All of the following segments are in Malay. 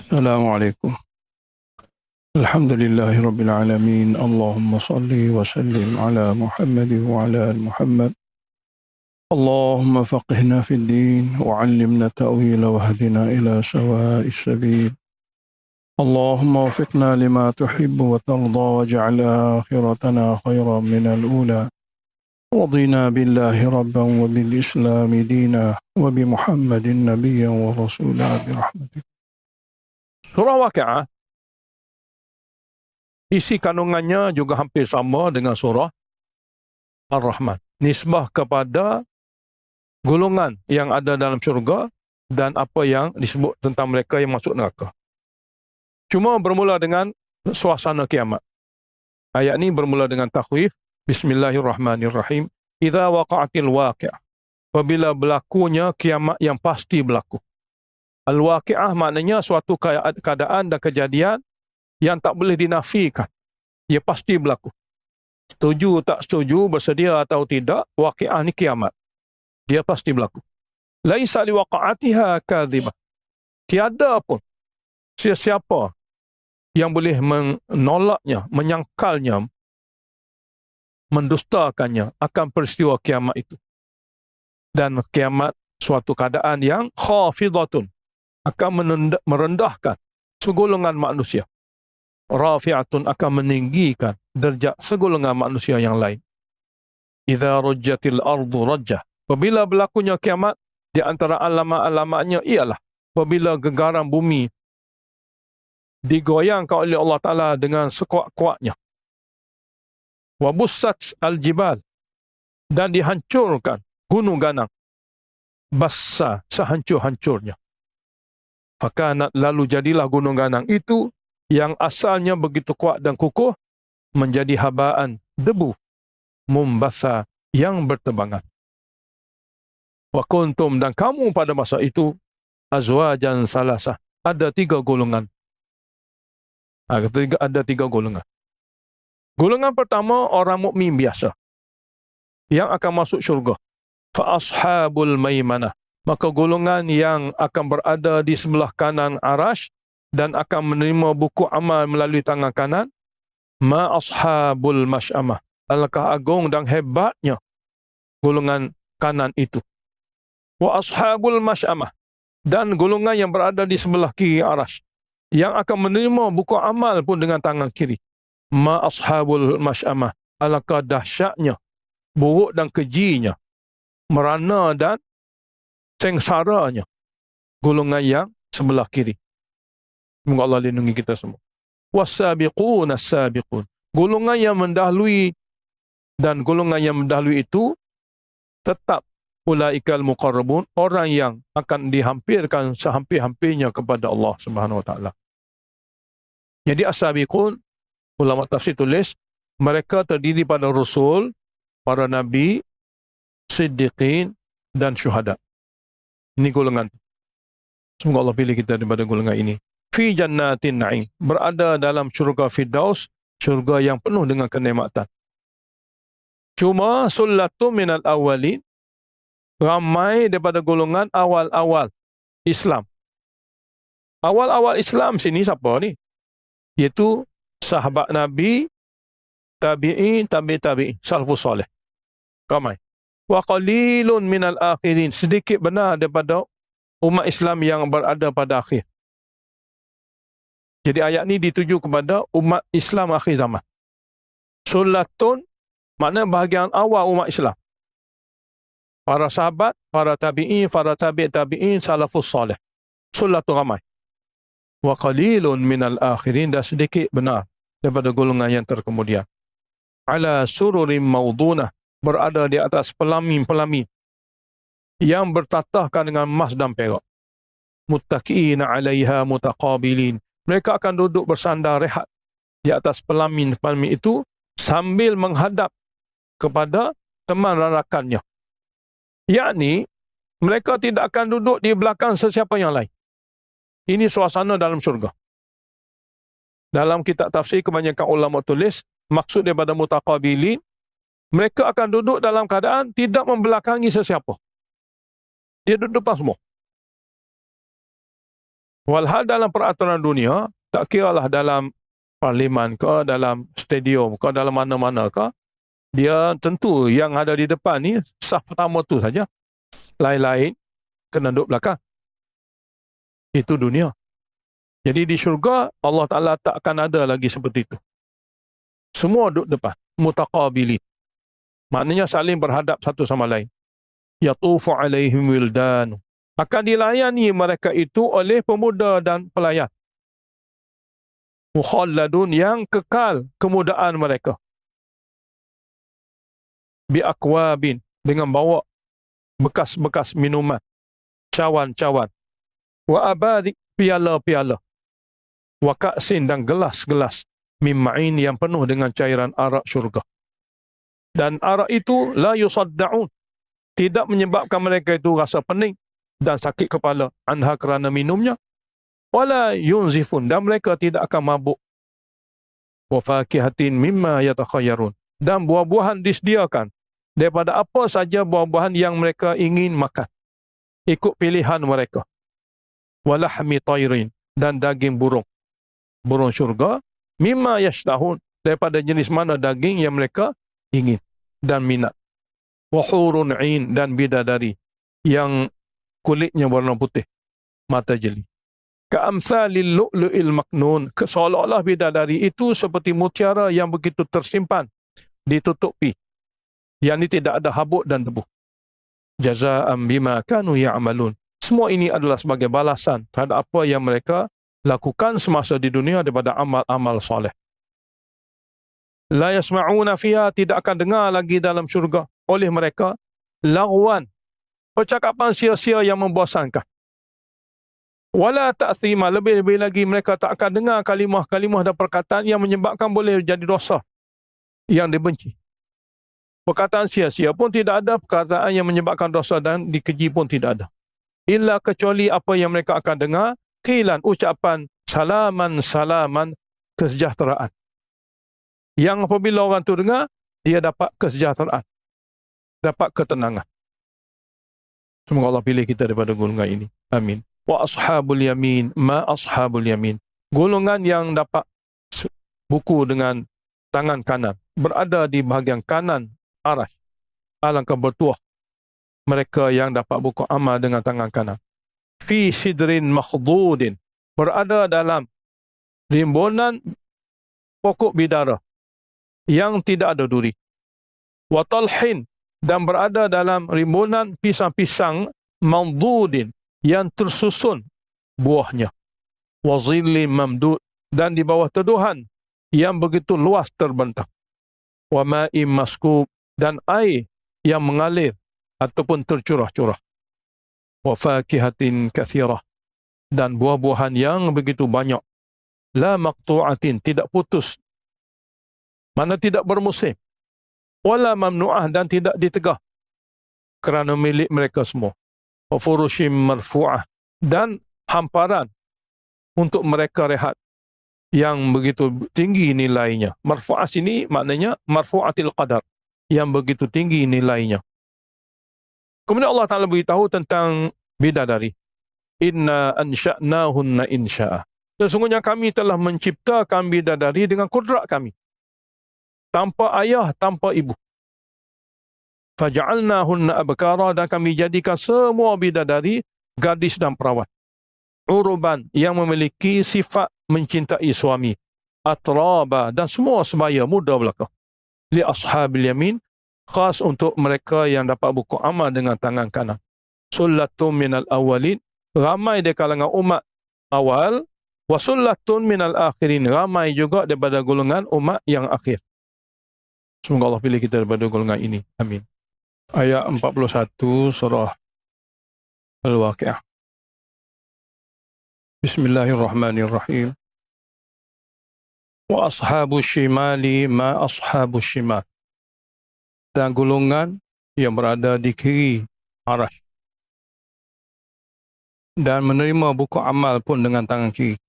Assalamualaikum. Alhamdulillahi Rabbil Alamin. Allahumma salli wa sallim ala Muhammad wa ala Muhammad. Allahumma faqihna fid din wa 'allimna ta'wila wa hadina ila sawa'is sabil. Allahumma wafiqna lima tuhibbu wa tarda wa ja'al akhiratana khairan min al-ula. رضينا بالله ربا وبالإسلام دينا وبمحمد نبيا ورسولا برحمتك. Surah Waqiah, isi kandungannya juga hampir sama dengan surah Ar-Rahman. Nisbah kepada golongan yang ada dalam syurga dan apa yang disebut tentang mereka yang masuk neraka. Cuma bermula dengan suasana kiamat. Ayat ini bermula dengan takhwif. Bismillahirrahmanirrahim. Idza waqa'atil waqi'ah. Apabila berlakunya kiamat yang pasti berlaku. Al-waqi'ah maknanya suatu keadaan dan kejadian yang tak boleh dinafikan. Ia pasti berlaku. Setuju tak setuju, bersedia atau tidak, waqi'ah ni kiamat. Dia pasti berlaku. Laisa liwaqa'atiha kadhibah. Tiada pun siapa yang boleh menolaknya, menyangkalnya, mendustakannya akan peristiwa kiamat itu. Dan kiamat suatu keadaan yang khafidatun, akan merendahkan segolongan manusia. Rafi'atun, akan meninggikan derajat segolongan manusia yang lain. Idza rujjatil ardu rajjah. Apabila berlakunya kiamat, di antara alamat-alamatnya ialah apabila gegaran bumi digoyangkan oleh Allah Ta'ala dengan sekuat-kuatnya. Wabussat al-jibal, dan dihancurkan gunung ganang. Bassa, sehancur-hancurnya. Fakanat, lalu jadilah gunung ganang itu yang asalnya begitu kuat dan kukuh menjadi habaan, debu, mumbassa, yang bertebangan. Wa kuntum, dan kamu pada masa itu azwajan salasah, ada tiga golongan. Ada tiga golongan. Golongan pertama orang mukmin biasa yang akan masuk syurga. Fa ashabul maimanah, maka golongan yang akan berada di sebelah kanan arash dan akan menerima buku amal melalui tangan kanan. Ma ashabul masy'amah, alangkah agung dan hebatnya golongan kanan itu. Wa ashabul masy'amah, dan golongan yang berada di sebelah kiri arash yang akan menerima buku amal pun dengan tangan kiri. Ma ashabul masy'amah, alangkah dahsyatnya, buruk dan kejinya, merana dan sengsaranya golongan yang sebelah kiri. Semoga Allah lindungi kita semua. Wasabiqun as-sabiqun, golongan yang mendahului, dan golongan yang mendahului itu tetap ulaikal muqarrabun, orang yang akan dihampirkan sehampir-hampirnya kepada Allah Subhanahu wa taala. Jadi as-sabiqun, ulama tafsir tulis, mereka terdiri pada rasul, para nabi, siddiqin, dan syuhada. Ini golongan. Semoga Allah pilih kita daripada golongan ini. Fi jannatin na'im, berada dalam syurga Firdaus, syurga yang penuh dengan kenikmatan. Cuma sullatun minal awwalin, ramai daripada golongan awal-awal Islam. Awal-awal Islam sini siapa ni? Iaitu sahabat Nabi, tabi'in, tabi'in, salafus salih. Ramai. Wa qalilun minal akhirin, sedikit benar daripada umat Islam yang berada pada akhir. Jadi ayat ni dituju kepada umat Islam akhir zaman. Sullatun makna bahagian awal umat Islam. Para sahabat, para tabi'in, para tabi'in, salafus salih. Sullatun ramai. Wa qalilun minal akhirin, dan sedikit benar daripada golongan yang terkemudian. Ala sururim maudunah, berada di atas pelamin-pelamin yang bertatahkan dengan emas dan perak. Muttaqiina 'alaiha mutaqabilin, mereka akan duduk bersandar rehat di atas pelamin-pelamin itu sambil menghadap kepada teman rakannya. Yakni mereka tidak akan duduk di belakang sesiapa yang lain. Ini suasana dalam syurga. Dalam kitab tafsir kebanyakan ulama tulis, maksud daripada mutaqabilin, mereka akan duduk dalam keadaan tidak membelakangi sesiapa. Dia duduk depan semua. Walhal dalam peraturan dunia, tak kiralah dalam parlimen ke, dalam stadium ke, dalam mana-mana ke, dia tentu yang ada di depan ni saf pertama tu saja. Lain-lain kena duduk belakang. Itu dunia. Jadi di syurga Allah Ta'ala tak akan ada lagi seperti itu. Semua duduk depan. Mutaqabilin. Maknanya saling berhadap satu sama lain. Yatufu alaihim wildan. Akan dilayani mereka itu oleh pemuda dan pelayan. Mukhalladun, yang kekal kemudaan mereka. Biakwabin, dengan bawa bekas-bekas minuman. Cawan-cawan. Wa abadik, piala-piala. Wa ka'sin, dan gelas-gelas. Mimma'in, yang penuh dengan cairan arak syurga. Dan arak itu la yusadda'un. Tidak menyebabkan mereka itu rasa pening dan sakit kepala anha kerana minumnya. Wala yunzifun, dan mereka tidak akan mabuk. Wa fakihatin mimma yatakhayyarun, dan buah-buahan disediakan daripada apa saja buah-buahan yang mereka ingin makan, ikut pilihan mereka. Walahmi tayrin, dan daging burung. Burung syurga. Mimma yashtahun, daripada jenis mana daging yang mereka ingin dan minat. Wa hurun 'ain, dan bidadari yang kulitnya warna putih, mata jeli. Ka'amsalil lu'lu'il maknun, seolah-olah bidadari itu seperti mutiara yang begitu tersimpan, ditutupi, yang ini tidak ada habuk dan debu. Jazaa'an bima kanu ya'malun. Semua ini adalah sebagai balasan terhadap apa yang mereka lakukan semasa di dunia daripada amal-amal soleh. La yasma'una fiha, tidak akan dengar lagi dalam syurga oleh mereka lagwan, percakapan sia-sia yang membosankan. Wala ta'thima, lebih-lebih lagi mereka tak akan dengar kalimah-kalimah dan perkataan yang menyebabkan boleh jadi dosa yang dibenci. Perkataan sia-sia pun tidak ada, perkataan yang menyebabkan dosa dan dikeji pun tidak ada. Illa kecuali apa yang mereka akan dengar, qilan, ucapan salaman, kesejahteraan. Yang apabila orang tu dengar, dia dapat kesejahteraan, dapat ketenangan. Semoga Allah pilih kita daripada golongan ini. Amin. Wa ashabul yamin, ma ashabul yamin. Golongan yang dapat buku dengan tangan kanan, berada di bahagian kanan arasy. Alangkah bertuah mereka yang dapat buku amal dengan tangan kanan. Fi sidrin makhdudin, berada dalam rimbunan pokok bidara yang tidak ada duri. Wa talhin, dan berada dalam rimbunan pisang-pisang mamdudin, yang tersusun buahnya. Wa zillim mamdud, dan di bawah teduhan yang begitu luas terbentang. Wa ma'im maskub, dan air yang mengalir ataupun tercurah-curah. Wa fakihatin kathirah, dan buah-buahan yang begitu banyak. La maqtu'atin, tidak putus, mana tidak bermusim. Wala mamnu'ah, dan tidak ditegah, kerana milik mereka semua. Wa furushim marfu'ah, dan hamparan untuk mereka rehat yang begitu tinggi nilainya. Marfu'ah sini maknanya marfu'atil qadar, yang begitu tinggi nilainya. Kemudian Allah Ta'ala beritahu tentang bidadari. Inna ansha'nahunna insya'a. Sesungguhnya kami telah menciptakan bidadari dengan kudrat kami, tanpa ayah, tanpa ibu. Faja'alnahunna abkara, dan kami jadikan semua bidadari gadis dan perawan. Uruban, yang memiliki sifat mencintai suami. Atraba, dan semua sebaya, muda belaka. Li ashabil yamin, khas untuk mereka yang dapat buku amal dengan tangan kanan. Sullatun minal awalin, ramai di kalangan umat awal. Wa sullatun minal akhirin, ramai juga daripada golongan umat yang akhir. Semoga Allah pilih kita daripada golongan ini. Amin. Ayat 41 surah Al-Waqi'ah. Bismillahirrahmanirrahim. Wa ashabus shimali ma ashabus shimal. Dan golongan yang berada di kiri arasy dan menerima buku amal pun dengan tangan kiri.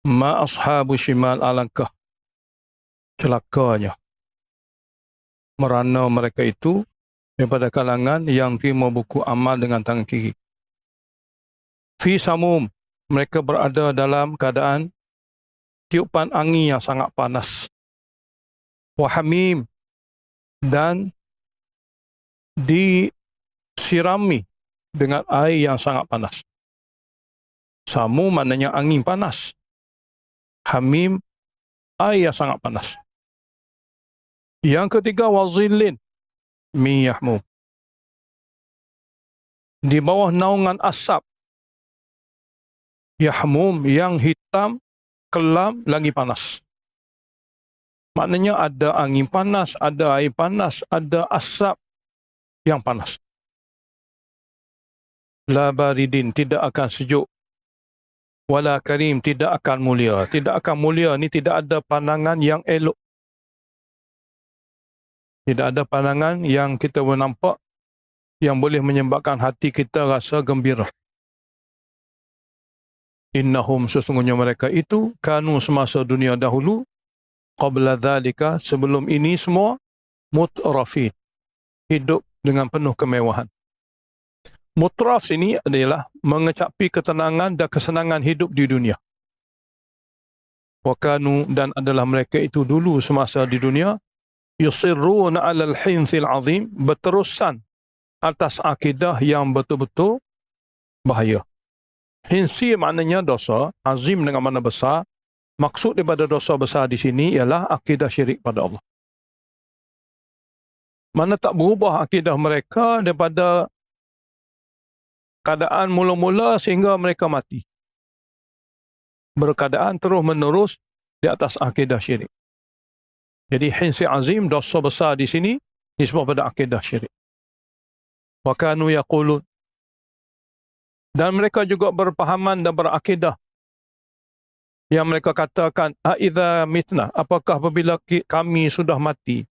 Ma ashabus shimal, alangkah celakanya, merana mereka itu daripada kalangan yang terima buku amal dengan tangan kiri. Fi samum, mereka berada dalam keadaan tiupan angin yang sangat panas. Wa hamim, dan disirami dengan air yang sangat panas. Samu maknanya angin panas. Hamim, air yang sangat panas. Yang ketiga, wazillin min yahmum, di bawah naungan asap yahmum yang hitam, kelam, lagi panas. Maknanya ada angin panas, ada air panas, ada asap yang panas. La baridin, tidak akan sejuk. Wala karim, tidak akan mulia. Tidak akan mulia ni tidak ada pandangan yang elok. Tidak ada pandangan yang kita boleh nampak yang boleh menyebabkan hati kita rasa gembira. Innahum, sesungguhnya mereka itu, kanu, semasa dunia dahulu, qabla dhalika, sebelum ini semua, mutrafin, hidup dengan penuh kemewahan. Mutraf ini adalah mengecapi ketenangan dan kesenangan hidup di dunia. Wa kanu, dan adalah mereka itu dulu semasa di dunia, yusirruna alal hinthil azim, berterusan atas akidah yang betul-betul bahaya. Hinsi maknanya dosa, azim dengan makna besar. Maksud daripada dosa besar di sini ialah akidah syirik pada Allah. Mana tak berubah akidah mereka daripada keadaan mula-mula sehingga mereka mati. Berkeadaan terus-menerus di atas akidah syirik. Jadi hinsi azim, dosa besar di sini disebut pada akidah syirik. Wa kanu yaqulun, dan mereka juga berpahaman dan berakidah yang mereka katakan, aidza mitna, apakah apabila kami sudah mati,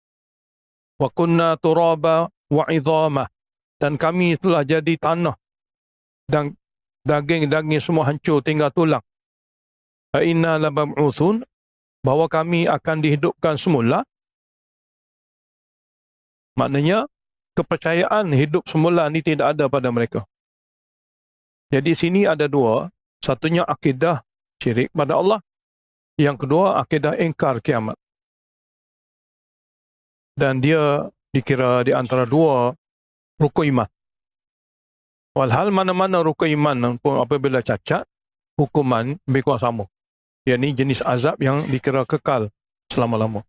wa kunna turaba wa idhama, dan kami telah jadi tanah dan daging-daging semua hancur tinggal tulang, fa inna labam'uthun, bahawa kami akan dihidupkan semula. Maknanya kepercayaan hidup semula ni tidak ada pada mereka. Jadi sini ada dua, satunya akidah syirik pada Allah, yang kedua akidah ingkar kiamat. Dan dia dikira di antara dua rukun iman. Walhal mana-mana rukun iman pun apabila cacat, hukuman lebih kurang sama. Ini jenis azab yang dikira kekal selama-lama.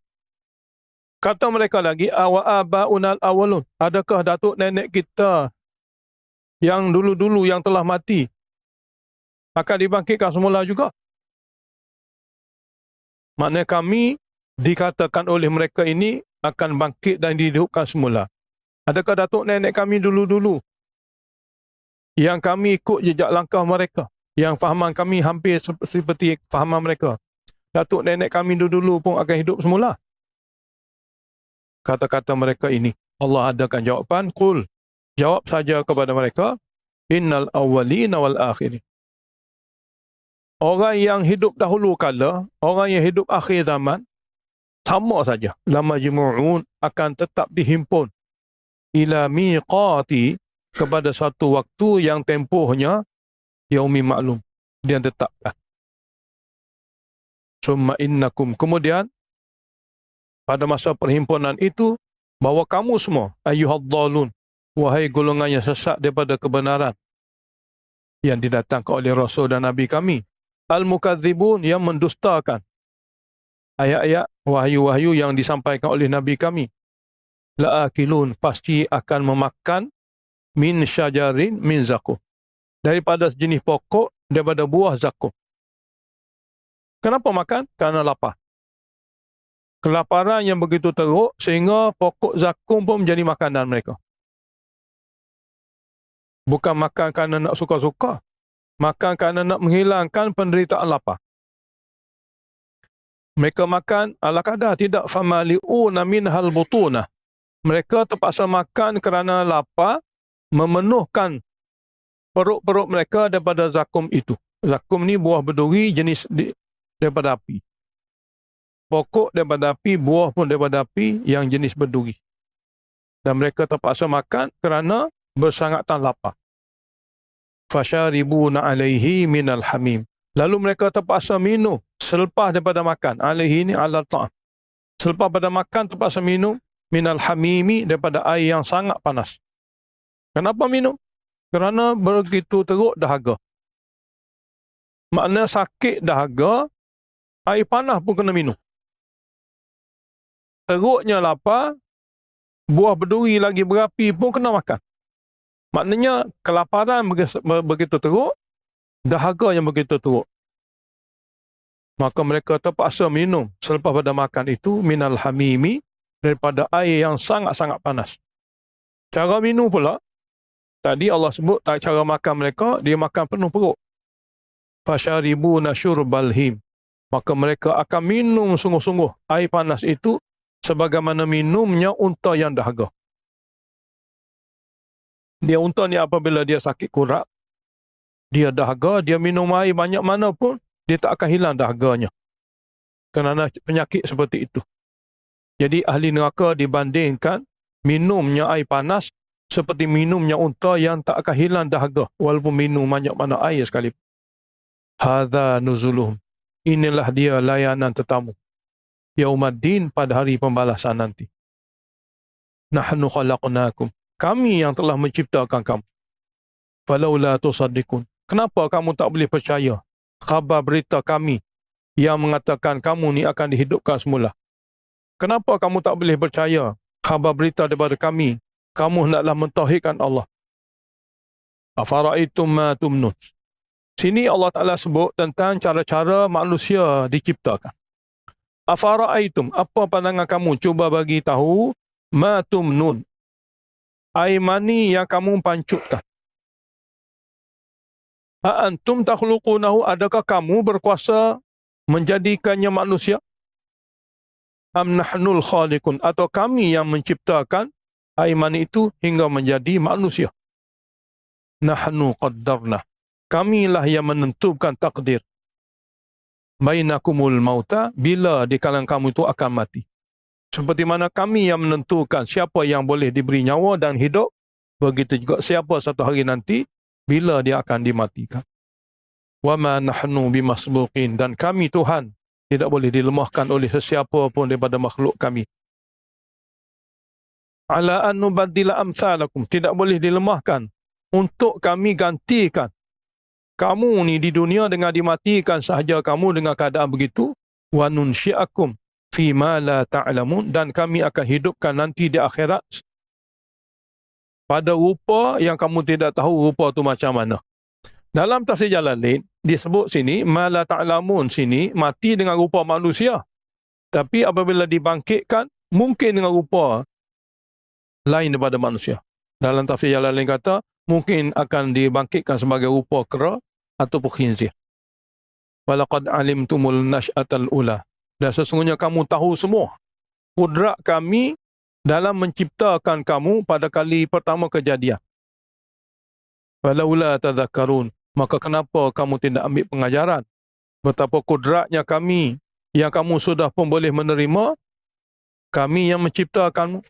Kata mereka lagi, awa aba'unal awalun, adakah datuk nenek kita yang dulu-dulu yang telah mati akan dibangkitkan semula juga? Maknanya kami dikatakan oleh mereka ini akan bangkit dan dihidupkan semula. Adakah datuk nenek kami dulu-dulu yang kami ikut jejak langkah mereka, yang fahaman kami hampir seperti fahaman mereka, datuk nenek kami dulu-dulu pun akan hidup semula? Kata-kata mereka ini, Allah adakan jawapan, qul, jawab saja kepada mereka, innal awwalina wal akhirin. Orang yang hidup dahulu kala, orang yang hidup akhir zaman, sama saja. Lamajmu'un, akan tetap dihimpun. Ila miqati, kepada satu waktu yang tempohnya yaumi maklum, dia tetapkan. Summa innakum, kemudian pada masa perhimpunan itu, bahawa kamu semua, ayyuhadhdallun, wahai golongan yang sesat daripada kebenaran, yang didatangkan oleh Rasul dan Nabi kami, al-mukadzibun, yang mendustakan ayat-ayat wahyu-wahyu yang disampaikan oleh Nabi kami, la'akilun, pasti akan memakan min syajarin min zakum, daripada sejenis pokok daripada buah zakum. Kenapa makan? Kerana lapar. Kelaparan yang begitu teruk sehingga pokok zakum pun menjadi makanan mereka. Bukan makan kerana nak suka-suka, makan kerana nak menghilangkan penderitaan lapar. Mereka makan ala kadar, tidak famali'una minhal butunah. Mereka terpaksa makan kerana lapar, memenuhkan perut-perut mereka daripada zakum itu. Zakum ni buah berduri jenis daripada api. Pokok daripada api, buah pun daripada api yang jenis berduri. Dan mereka terpaksa makan kerana bersangatan lapar. Fasharibuna alaihi minal hamim. Lalu mereka terpaksa minum selepas daripada makan. Alaihi ini ala ta'am. Selepas pada makan terpaksa minum minal hamimi, daripada air yang sangat panas. Kenapa minum? Kerana begitu teruk dahaga. Makna sakit dahaga, air panas pun kena minum. Teruknya lapar, buah berduri lagi berapi pun kena makan. Maknanya kelaparan begitu teruk, dahaga yang begitu teruk. Maka mereka terpaksa minum selepas pada makan itu minal hamimi, daripada air yang sangat-sangat panas. Cara minum pula, tadi Allah sebut cara makan mereka, dia makan penuh perut. Fasharibuna syurbal him. Maka mereka akan minum sungguh-sungguh air panas itu sebagaimana minumnya unta yang dahaga. Dia unta ni apabila dia sakit kurak, dia dahaga, dia minum air banyak mana pun, dia tak akan hilang dahaganya. Kerana penyakit seperti itu. Jadi ahli neraka dibandingkan minumnya air panas seperti minumnya unta yang tak akan hilang dahaga walaupun minum banyak mana air sekalipun. Hadza nuzuluhum. Inilah dia layanan tetamu Yaumaddin, pada hari pembalasan nanti. Nahnu khalaqnakum. Kami yang telah menciptakan kamu. Falaula tusaddiqun. Kenapa kamu tak boleh percaya khabar berita kami yang mengatakan kamu ni akan dihidupkan semula? Kenapa kamu tak boleh percaya khabar berita daripada kami, kamu hendaklah mentauhidkan Allah? Afara'aitum ma tumnun. Sini Allah Ta'ala sebut tentang cara-cara manusia diciptakan. Afara'aitum, apa pandangan kamu? Cuba bagi tahu. Ma tumnun. Air mani yang kamu pancutkan. Antum takhluqunahu, adakah kamu berkuasa menjadikannya manusia? Am nahnul khaliqun, atau kami yang menciptakan air mani itu hingga menjadi manusia? Nahnu qaddarna. Kamilah yang menentukan takdir. Bainakumul mauta, bila di kalangan kamu itu akan mati. Seperti mana kami yang menentukan siapa yang boleh diberi nyawa dan hidup, begitu juga siapa satu hari nanti bila dia akan dimatikan. Wa ma nahnu bimasbuqin, dan kami Tuhan tidak boleh dilemahkan oleh sesiapa pun daripada makhluk kami. Ala an nubaddila amsalakum, tidak boleh dilemahkan untuk kami gantikan kamu ni di dunia dengan dimatikan sahaja kamu dengan keadaan begitu. Wa nunsyi'akum fi ma la ta'lamun, dan kami akan hidupkan nanti di akhirat pada rupa yang kamu tidak tahu rupa tu macam mana. Dalam tafsir Jalalain disebut sini ma la ta'lamun, sini mati dengan rupa manusia. Tapi apabila dibangkitkan mungkin dengan rupa lain daripada manusia. Dalam tafsir Jalalain kata mungkin akan dibangkitkan sebagai rupa kera ataupun khinzir. Walaqad alimtumul nash'atal ula. Dan sesungguhnya kamu tahu semua kudrat kami dalam menciptakan kamu pada kali pertama kejadian. Walaula tadhakkarun, maka kenapa kamu tidak ambil pengajaran betapa kudratnya kami yang kamu sudah pun boleh menerima, kami yang menciptakanmu.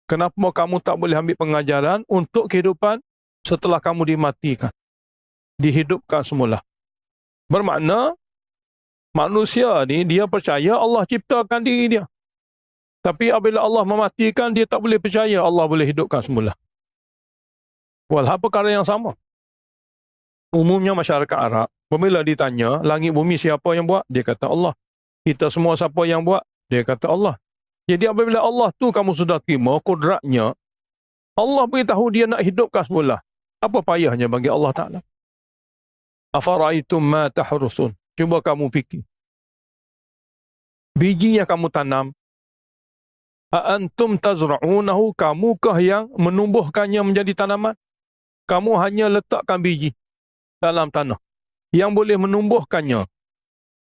Kenapa kamu tak boleh ambil pengajaran untuk kehidupan setelah kamu dimatikan, dihidupkan semula? Bermakna manusia ni dia percaya Allah ciptakan diri dia. Tapi apabila Allah mematikan, dia tak boleh percaya Allah boleh hidupkan semula. Walhal perkara yang sama. Umumnya masyarakat Arab, apabila ditanya langit bumi siapa yang buat, dia kata Allah. Kita semua siapa yang buat, dia kata Allah. Jadi apabila Allah tu kamu sudah terima kudratnya, Allah beritahu dia nak hidupkan semula, apa payahnya bagi Allah Ta'ala? Afara'aitum ma tahrusun. Cuba kamu fikir. Biji yang kamu tanam, antum tazra'unahu, kamukah yang menumbuhkannya menjadi tanaman? Kamu hanya letakkan biji dalam tanah. Yang boleh menumbuhkannya,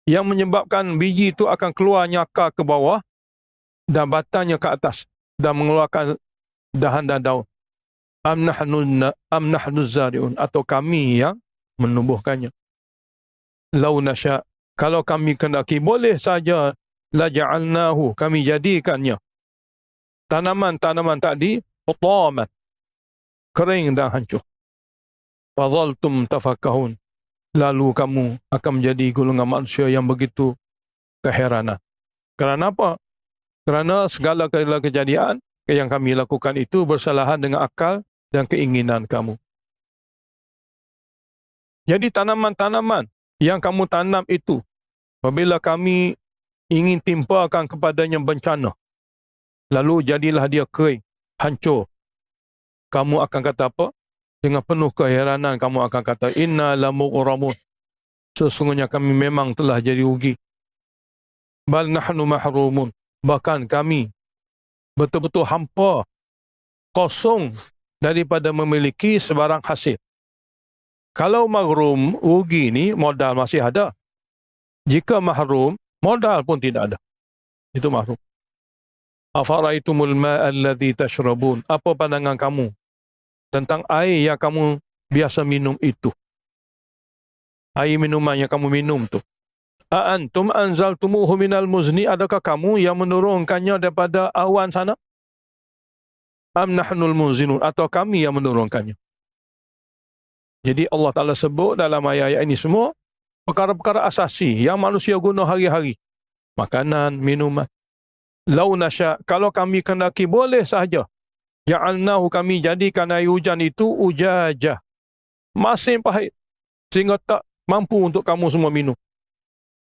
yang menyebabkan biji itu akan keluar nyakar ke bawah dan batangnya ke atas dan mengeluarkan dahan dan daun. Am nahnu zari'un, atau kami yang menumbuhkannya. Lau nasya, kalau kami kendaki boleh saja, la ja'alnahu, kami jadikannya tanaman-tanaman tadi hutaman, kering dan hancur. fadhaltum tafakkahun. Lalu kamu akan menjadi golongan manusia yang begitu keheranan. Kerana apa? Kerana segala kejadian yang kami lakukan itu bersalahan dengan akal dan keinginan kamu. Jadi tanaman-tanaman yang kamu tanam itu, apabila kami ingin timpakan kepadanya bencana, lalu jadilah dia kering, hancur. Kamu akan kata apa? Dengan penuh keheranan kamu akan kata, inna lamughramun. Sesungguhnya kami memang telah jadi rugi. Bal nahnu mahrumun. Bahkan kami betul-betul hampa, kosong daripada memiliki sebarang hasil. Kalau mahrum, rugi ni modal masih ada. Jika mahrum, modal pun tidak ada. Itu mahrum. Afaraitumul ma'a alladhi tashrabun. Apa pandangan kamu tentang air yang kamu biasa minum itu? Air minuman yang kamu minum tu. Aantum anzaltumuhu minal muzni. Adakah kamu yang menurunkannya daripada awan sana? Am nahnul munzilun. Atau kami yang menurunkannya? Jadi Allah Ta'ala sebut dalam ayat-ayat ini semua perkara-perkara asasi yang manusia guna hari-hari. Makanan, minuman. Lau nasya, kalau kami kendaki boleh sahaja. Ja'alnahu, kami jadikan air hujan itu ujajah. Masin pahit. Sehingga tak mampu untuk kamu semua minum.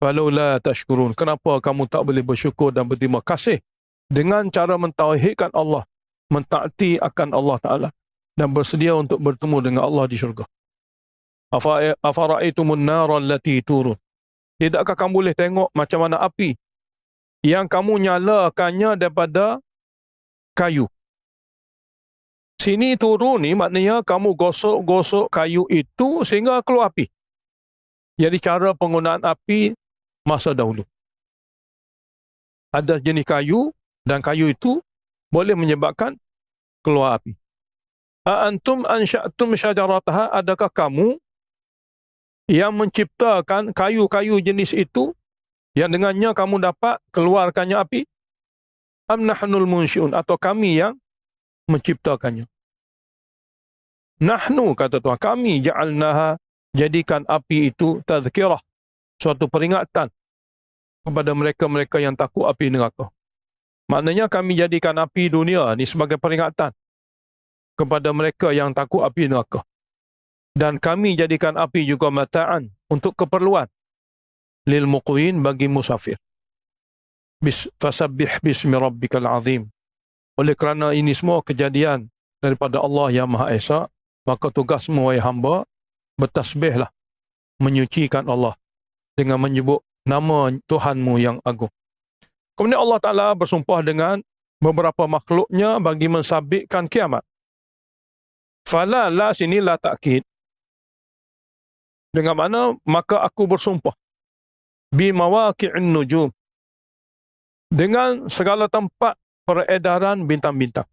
Walau la tashkurun. Kenapa kamu tak boleh bersyukur dan berterima kasih dengan cara mentauhidkan Allah, mentaati akan Allah Ta'ala dan bersedia untuk bertemu dengan Allah di syurga. Afara'aitumun nara allati turun. Tidakkah kamu boleh tengok macam mana api yang kamu nyalakannya daripada kayu? Sini turun ni maknanya kamu gosok-gosok kayu itu sehingga keluar api. Jadi cara penggunaan api masa dahulu. Ada jenis kayu dan kayu itu boleh menyebabkan keluar api. Antum ansha'tum syajarataha, adakah kamu yang menciptakan kayu-kayu jenis itu yang dengannya kamu dapat keluarkannya api? Am nahnul munsyi'un, atau kami yang menciptakannya? Nahnu, kata Tuhan, kami ja'alnaha, jadikan api itu tazkirah, suatu peringatan kepada mereka-mereka yang takut api neraka. Maknanya kami jadikan api dunia ni sebagai peringatan kepada mereka yang takut api neraka. Dan kami jadikan api juga mata'an, untuk keperluan, lil muqwin, bagi musafir. Fasabbih bismi rabbikal azim. Oleh kerana ini semua kejadian daripada Allah yang Maha Esa, maka tugasmu wahai hamba, bertasbihlah, menyucikan Allah dengan menyebut nama Tuhanmu yang agung. Kemudian Allah Ta'ala bersumpah dengan beberapa makhluknya bagi mensabitkan kiamat. Fala, la sini la takkid. Dengan mana maka aku bersumpah bi mawaqi'in nujum, dengan segala tempat peredaran bintang-bintang.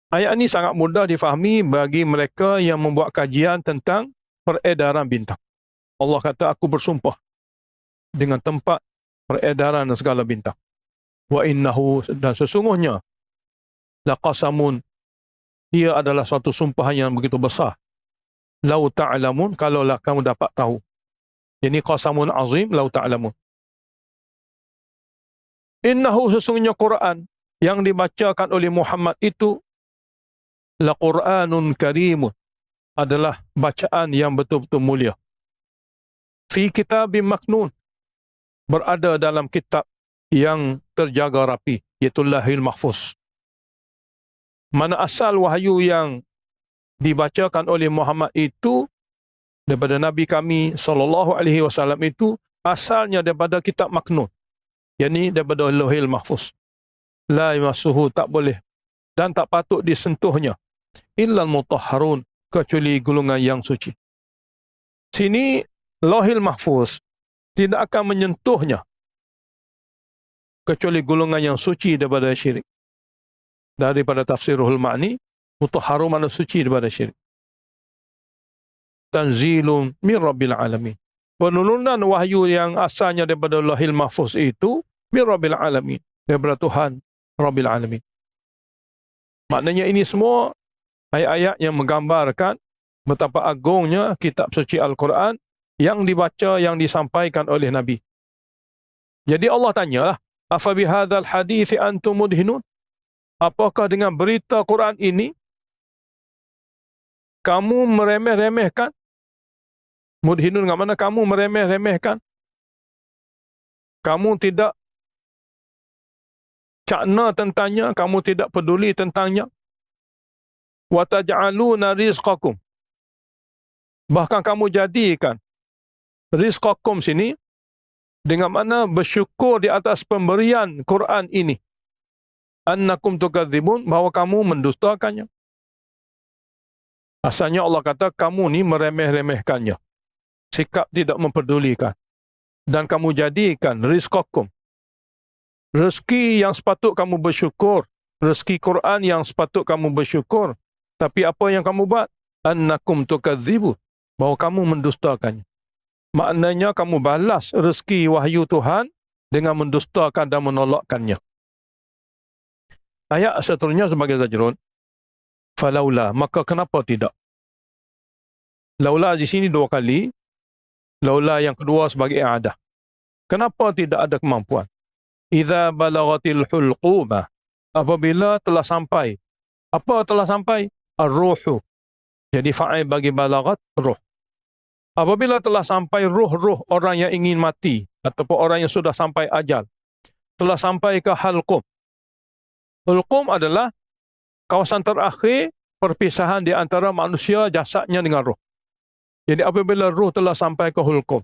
Ayat ini sangat mudah difahami bagi mereka yang membuat kajian tentang peredaran bintang. Allah kata, aku bersumpah dengan tempat peredaran segala bintang. Wa innahu, dan sesungguhnya, laqasamun, ia adalah suatu sumpahan yang begitu besar. Lau ta'lamun, kalaulah kamu dapat tahu. Ini qasamun azim, lau ta'lamun. Innahu, sesungguhnya Quran yang dibacakan oleh Muhammad itu, la Quranun karimun, adalah bacaan yang betul-betul mulia. Fi kitabim maknun, berada dalam kitab yang terjaga rapi, iaitu Lauhul Mahfuz. Mana asal wahyu yang dibacakan oleh Muhammad itu daripada Nabi kami SAW itu asalnya daripada kitab maknun, yakni daripada Lauhul Mahfuz. La yamassuhu, tak boleh dan tak patut disentuhnya, illal mutahharun, kecuali golongan yang suci. Sini Lauhul Mahfuz tidak akan menyentuhnya kecuali golongan yang suci daripada syirik. Daripada tafsirul ma'ni, mutahharun mana suci daripada syirik. Tanzilun min rabbil alamin, penurunan wahyu yang asalnya daripada Lauhul Mahfuz itu min rabbil alamin, daripada Tuhan Rabbil alamin. Maknanya ini semua Ayat-ayat yang menggambarkan betapa agungnya kitab suci Al-Quran yang dibaca, yang disampaikan oleh Nabi. Jadi Allah tanyalah, afa bihadzal hadithi antum mudhinun? Apakah dengan berita Quran ini kamu meremeh-remehkan? Mudhinun dengan mana kamu meremeh-remehkan? Kamu tidak cakna tentangnya, kamu tidak peduli tentangnya. Wa taj'aluna rizqakum. Bahkan kamu jadikan rizqakum sini dengan mana bersyukur di atas pemberian Quran ini. Annakum tukadzibun, bahawa kamu mendustakannya. Asalnya Allah kata kamu ni meremeh-remehkannya. Sikap tidak memperdulikan. Dan kamu jadikan rizqakum, rezeki yang sepatut kamu bersyukur, rezeki Quran yang sepatut kamu bersyukur. Tapi apa yang kamu buat? Annakum tukadzibun, bahawa kamu mendustakannya. Maknanya kamu balas rezeki wahyu Tuhan dengan mendustakan dan menolakkannya. Ayat seterusnya sebagai zajrun. Falaula, maka kenapa tidak? Laula di sini dua kali. Laula yang kedua sebagai i'adah. Kenapa tidak ada kemampuan? Idza balaghatil hulqumah, apabila telah sampai. Apa telah sampai? Ar-ruhu. Jadi fa'il bagi balaghat, ruh. Apabila telah sampai ruh-ruh orang yang ingin mati, ataupun orang yang sudah sampai ajal, telah sampai ke halqum. Hulqum adalah kawasan terakhir perpisahan di antara manusia jasadnya dengan roh. Jadi apabila roh telah sampai ke hulqum.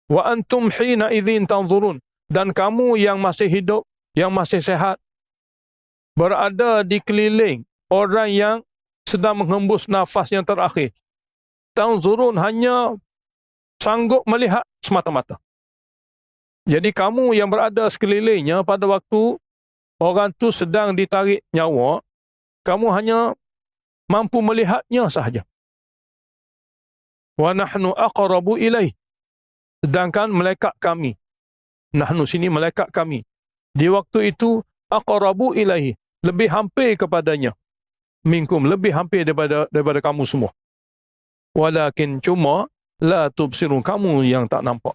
Wa antum hina idzin tanzurun, dan kamu yang masih hidup, yang masih sehat, berada di keliling orang yang sedang menghembus nafas yang terakhir. Tanzurun, hanya sanggup melihat semata-mata. Jadi kamu yang berada sekelilingnya pada waktu orang tu sedang ditarik nyawa, kamu hanya mampu melihatnya sahaja. Wa nahnu aqrabu ilaih, sedangkan malaikat kami, nahnu sini malaikat kami, di waktu itu aqrabu ilaihi, lebih hampir kepadanya, minkum, lebih hampir daripada kamu semua. Walakin, cuma la tubsirun, kamu yang tak nampak.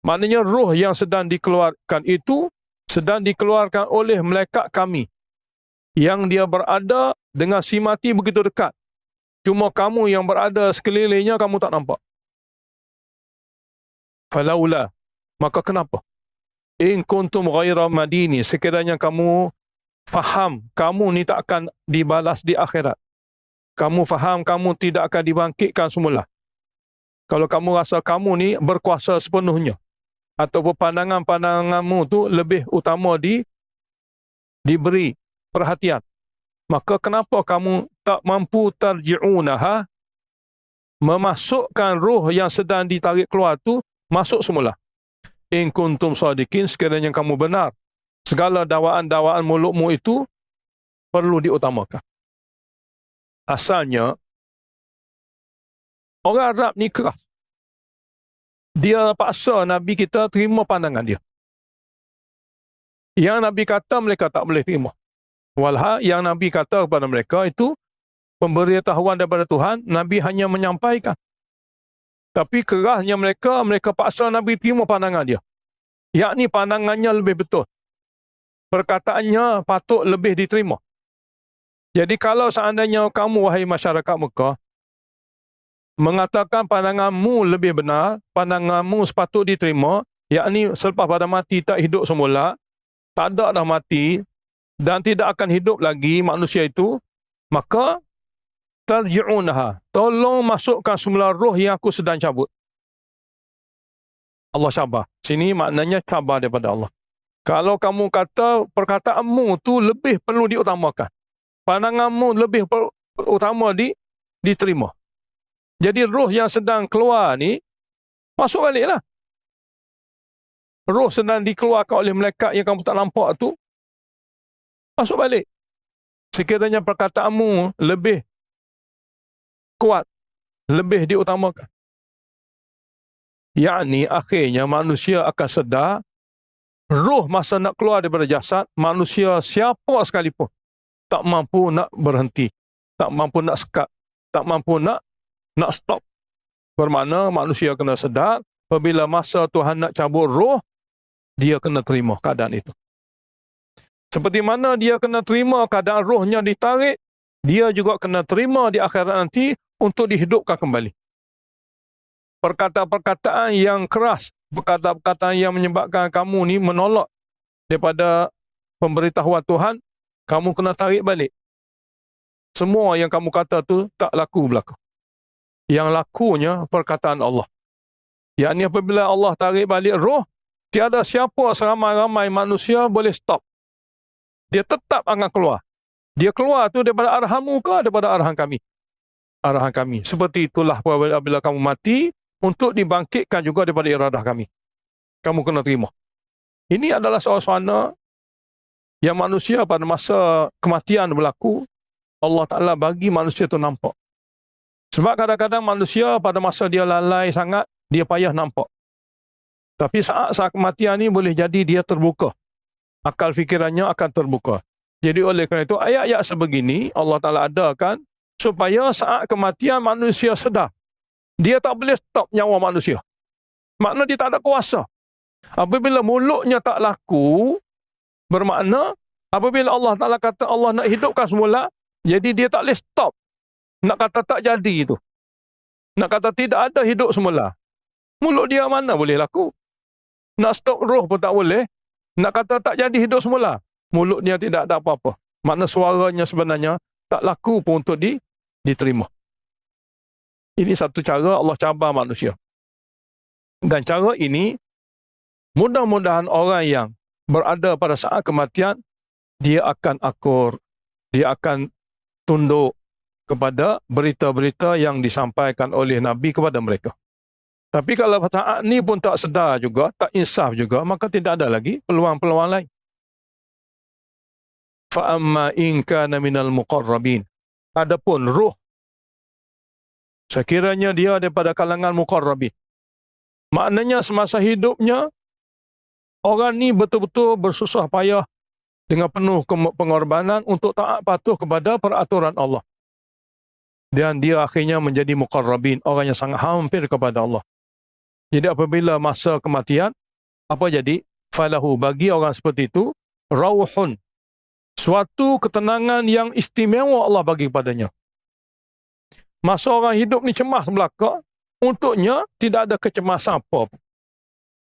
Maknanya roh yang sedang dikeluarkan itu sedang dikeluarkan oleh malaikat kami, yang dia berada dengan si mati begitu dekat. Cuma kamu yang berada sekelilingnya kamu tak nampak. Falaula, maka kenapa? In kuntum ghaira madini, sekiranya kamu faham kamu ni tak akan dibalas di akhirat. Kamu faham kamu tidak akan dibangkitkan semula. Kalau kamu rasa kamu ni berkuasa sepenuhnya, atau pandangan-pandanganmu tu lebih utama diberi perhatian, maka kenapa kamu tak mampu tarji'unaha, memasukkan roh yang sedang ditarik keluar tu masuk semula. In kuntum sadiqin, sekiranya kamu benar, segala dakwaan-dakwaan mulutmu itu perlu diutamakan. Asalnya orang Arab ni keras. Dia paksa Nabi kita terima pandangan dia. Yang Nabi kata mereka tak boleh terima. Walha yang Nabi kata kepada mereka itu pemberitahuan daripada Tuhan, Nabi hanya menyampaikan. Tapi kerasnya mereka paksa Nabi terima pandangan dia. Yakni pandangannya lebih betul. Perkataannya patut lebih diterima. Jadi kalau seandainya kamu, wahai masyarakat Mekah, mengatakan pandanganmu lebih benar, pandanganmu sepatut diterima, yakni selepas pada mati tak hidup semula, tak ada dah mati, dan tidak akan hidup lagi manusia itu, maka tarji'unaha, tolong masukkan semula roh yang aku sedang cabut. Allah cabar. Sini maknanya cabar daripada Allah. Kalau kamu kata perkataanmu tu lebih perlu diutamakan, pandanganmu lebih utama diterima. Jadi roh yang sedang keluar ni, masuk baliklah. Roh sedang dikeluarkan oleh malaikat yang kamu tak nampak tu, masuk balik. Sekiranya perkataanmu lebih kuat, lebih diutamakan. Yakni akhirnya manusia akan sedar, roh masa nak keluar daripada jasad, manusia siapa sekalipun, tak mampu nak berhenti, tak mampu nak sekat, tak mampu nak stop. Bermakna manusia kena sedar, apabila masa Tuhan nak cabut roh, dia kena terima keadaan itu. Seperti mana dia kena terima keadaan rohnya ditarik, dia juga kena terima di akhirat nanti untuk dihidupkan kembali. Perkataan-perkataan yang keras, perkataan-perkataan yang menyebabkan kamu ni menolak daripada pemberitahuan Tuhan, kamu kena tarik balik. Semua yang kamu kata tu tak laku berlaku. Yang lakunya perkataan Allah. Yakni apabila Allah tarik balik roh, tiada siapa seramai-ramai manusia boleh stop. Dia tetap akan keluar. Dia keluar tu daripada arahanmu ke daripada arahan kami? Arahan kami. Seperti itulah apabila kamu mati, untuk dibangkitkan juga daripada iradah kami. Kamu kena terima. Ini adalah suasana yang manusia pada masa kematian berlaku, Allah Ta'ala bagi manusia itu nampak. Sebab kadang-kadang manusia pada masa dia lalai sangat, dia payah nampak. Tapi saat kematian ni boleh jadi dia terbuka. Akal fikirannya akan terbuka. Jadi oleh kerana itu, ayat-ayat sebegini Allah Ta'ala adakan supaya saat kematian manusia sedar. Dia tak boleh stop nyawa manusia. Makna dia tak ada kuasa. Apabila mulutnya tak laku, bermakna apabila Allah Ta'ala kata Allah nak hidupkan semula, jadi dia tak boleh stop. Nak kata tak jadi itu. Nak kata tidak ada hidup semula. Mulut dia mana boleh laku? Nak stop roh pun tak boleh. Nak kata tak jadi hidup semula. Mulut dia tidak ada apa-apa. Makna suaranya sebenarnya tak laku pun untuk diterima. Ini satu cara Allah cabar manusia. Dan cara ini, mudah-mudahan orang yang berada pada saat kematian, dia akan akur, dia akan tunduk kepada berita-berita yang disampaikan oleh Nabi kepada mereka. Tapi kalau saat ini pun tak sedar juga, tak insaf juga, maka tidak ada lagi peluang-peluang lain. Fa'amma in kana minal muqarrabin. Adapun ruh, sekiranya dia daripada kalangan muqarrabin. Maknanya semasa hidupnya, orang ni betul-betul bersusah payah dengan penuh pengorbanan untuk taat patuh kepada peraturan Allah. Dan dia akhirnya menjadi muqarrabin, orang yang sangat hampir kepada Allah. Jadi apabila masa kematian, apa jadi? Falahu, bagi orang seperti itu, rauhun, suatu ketenangan yang istimewa Allah bagi kepadanya. Masa orang hidup ni cemas belaka, untuknya tidak ada kecemasan apa.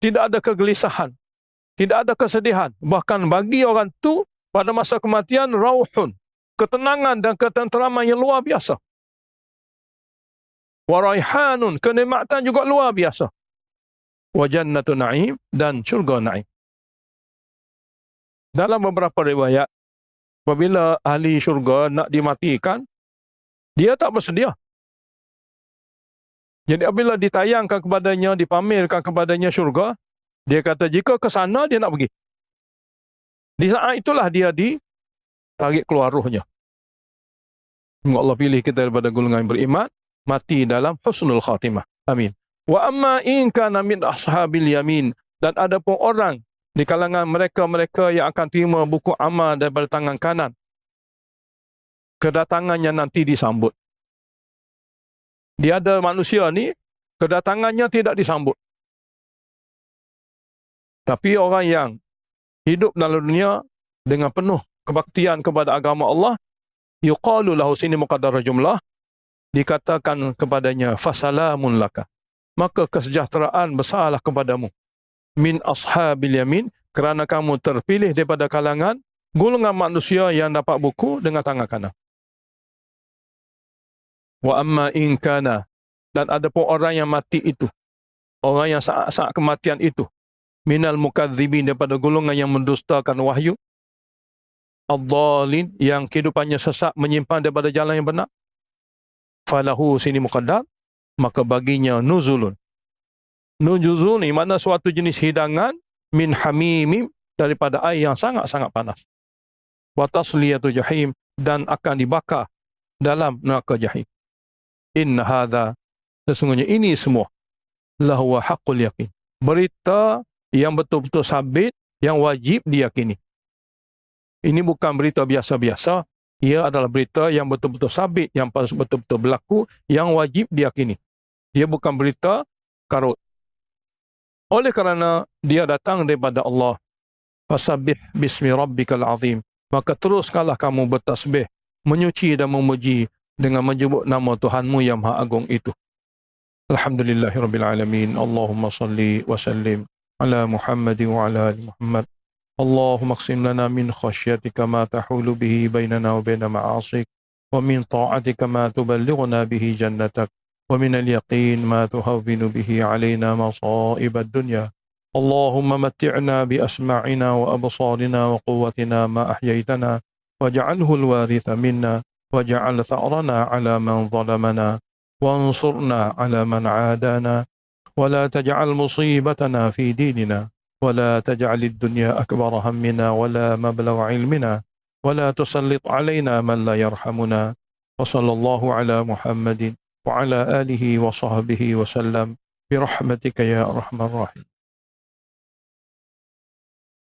Tidak ada kegelisahan. Tidak ada kesedihan. Bahkan bagi orang tu pada masa kematian, rauhun, ketenangan dan ketenteraman yang luar biasa. Wa raihanun, kenikmatan juga luar biasa. Wa jannatu na'im, dan syurga na'im. Dalam beberapa riwayat, apabila ahli syurga nak dimatikan, dia tak bersedia. Jadi apabila ditayangkan kepadanya, dipamerkan kepadanya syurga, dia kata jika ke sana dia nak pergi. Di saat itulah dia ditarik keluar rohnya. Semoga Allah pilih kita daripada golongan yang beriman, mati dalam husnul khatimah. Amin. Wa amma in kana min ashabil yamin, dan ada pun orang di kalangan mereka-mereka yang akan terima buku amal daripada tangan kanan, kedatangannya nanti disambut. Dia ada manusia ni, kedatangannya tidak disambut. Tapi orang yang hidup dalam dunia dengan penuh kebaktian kepada agama Allah, yuqalu lahu, sini muqaddar jumlah, dikatakan kepadanya, fasalamun laka, maka kesejahteraan besarlah kepadamu. Min ashabil yamin, kerana kamu terpilih daripada kalangan golongan manusia yang dapat buku dengan tangan kanan. Wa amma in kana, dan ada pun orang yang mati itu, orang yang saat kematian itu, minal mukadzibin, daripada golongan yang mendustakan wahyu, ad-dhalin, yang kehidupannya sesat, menyimpang daripada jalan yang benar, falahu, sini muqaddar, maka baginya nuzulun. Nuzul ni mana suatu jenis hidangan, min hamimim, daripada air yang sangat-sangat panas. Wa tasliyatu jahim, dan akan dibakar dalam neraka jahim. Inna hadha, sesungguhnya ini semua, lahuwa haqqul yaqin, berita yang betul-betul sabit, yang wajib diyakini. Ini bukan berita biasa-biasa, Ia adalah berita yang betul-betul sabit, yang betul-betul berlaku, yang wajib diyakini. Dia bukan berita karut. Oleh kerana dia datang daripada Allah, fasabbih bismi rabbikal azim, maka teruskanlah kamu bertasbih, menyuci dan memuji dengan menyebut nama Tuhanmu yang Maha Agung itu. Alhamdulillahirabbil alamin. Allahumma salli wa sallim ala Muhammadin wa ala ali Muhammad. Allahumma qsim lana min khasyatika ma tahulu bihi bainana wa baina ma'asik, wa min ta'atika ma tuballighuna bihi jannatak, wa min al-yaqin ma tuhawwinu bihi alaina masa'ib ad-dunya. Allahumma matti'na bi asma'ina wa absarina wa quwwatina ma ahyaytana, waj'alhu al-waritha minna, waj'al tha'rana ala man zalamana, وانصرنا على من عادانا، ولا تجعل مصيبتنا في ديننا، ولا تجعل الدنيا أكبر همنا ولا مبلغ علمنا، ولا تسلط علينا من لا يرحمنا. وصلى الله على محمد وعلى آله وصحبه وسلم برحمتك يا أرحم الراحمين.